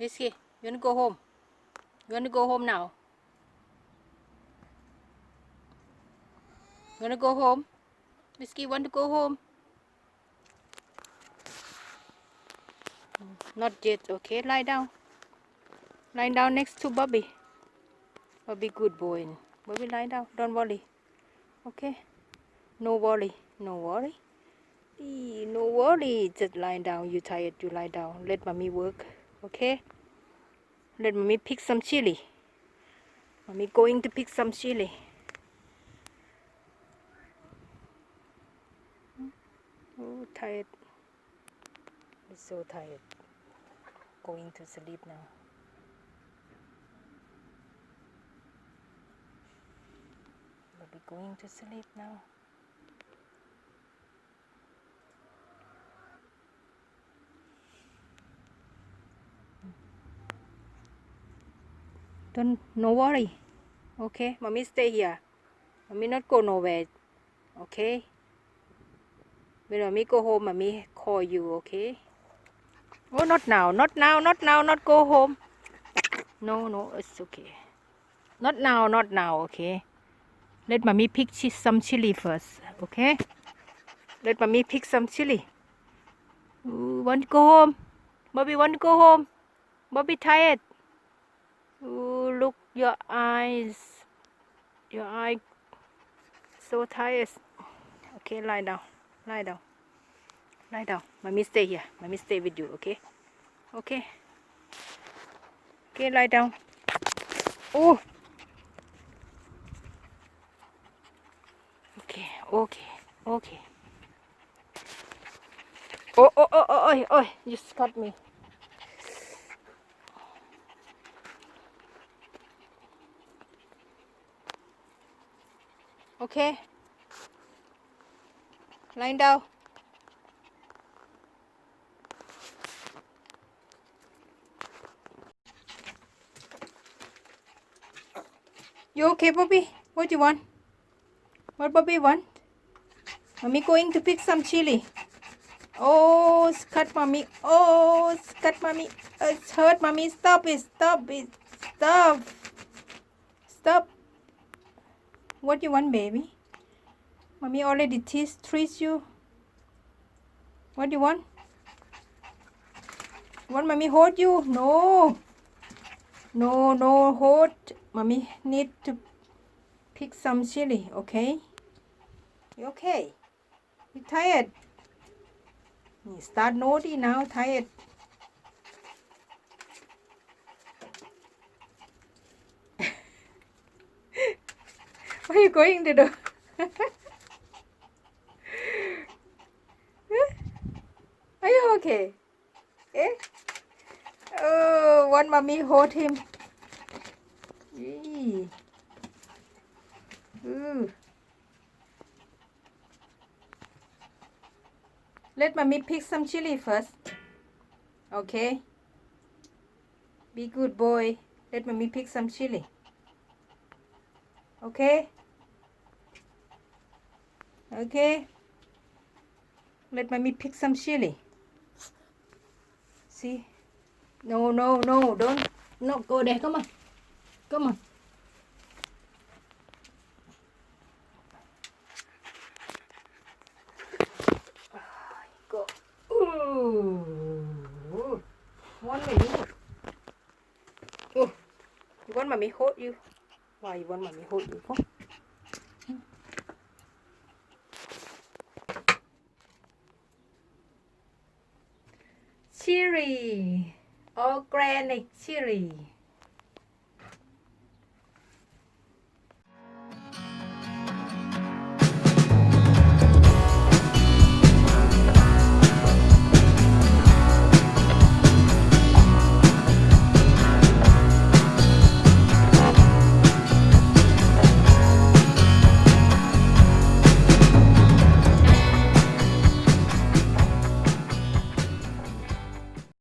Whiskey, you want to go home? You want to go home now? You want to go home? Whiskey, want to go home? Not yet, okay? Lie down. Lie down next to Bobby. Bobby, good boy. Bobby, lie down. Don't worry. Okay? No worry. No worry. No worry. Just lie down. You tired, you lie down. Let mommy work. Okay? Let mommy pick some chili. Mommy going to pick some chili. Oh, tired. He's so tired. Going to sleep now. Bobby going to sleep now. No worry. Okay, mommy stay here. Mommy not go nowhere. Okay? When mommy go home, mommy call you, okay? Oh, not now, not now, not now, not go home. No, it's okay. Not now, okay? Let mommy pick some chili first, okay? Let mommy pick some chili. Ooh, want to go home? Bobby want to go home? Bobby tired? Ooh, look, your eyes. Your eye so tired. Okay, lie down. Lie down. Lie down. Mommy stay here. Mommy stay with you, okay? Okay. Okay, lie down. Oh. Okay. Oh, you cut me. Okay. Lying down. You okay, Bobby? What do you want? What Bobby want? Mommy going to pick some chili. Oh, cut mommy. Oh, cut mommy. It's hurt mommy. Stop it. Stop it. Stop. Stop. What you want, baby? Mommy already treats you. What do you want? Want mommy hold you? No. No, hold. Mommy need to pick some chili, okay? You okay? You tired? You start naughty now, tired. What are you going to do? Are you okay? Eh? Oh, want mommy hold him? Eee. Ooh. Let mommy pick some chili first. Okay? Be good boy. Let mommy pick some chili. Okay? Okay? Let mommy pick some chili. See? No, don't. No, go there. Come on. Go. Ooh. Want mommy? Oh, you want mommy hold you? Why you want mommy hold you? Come. Chili. Organic chili.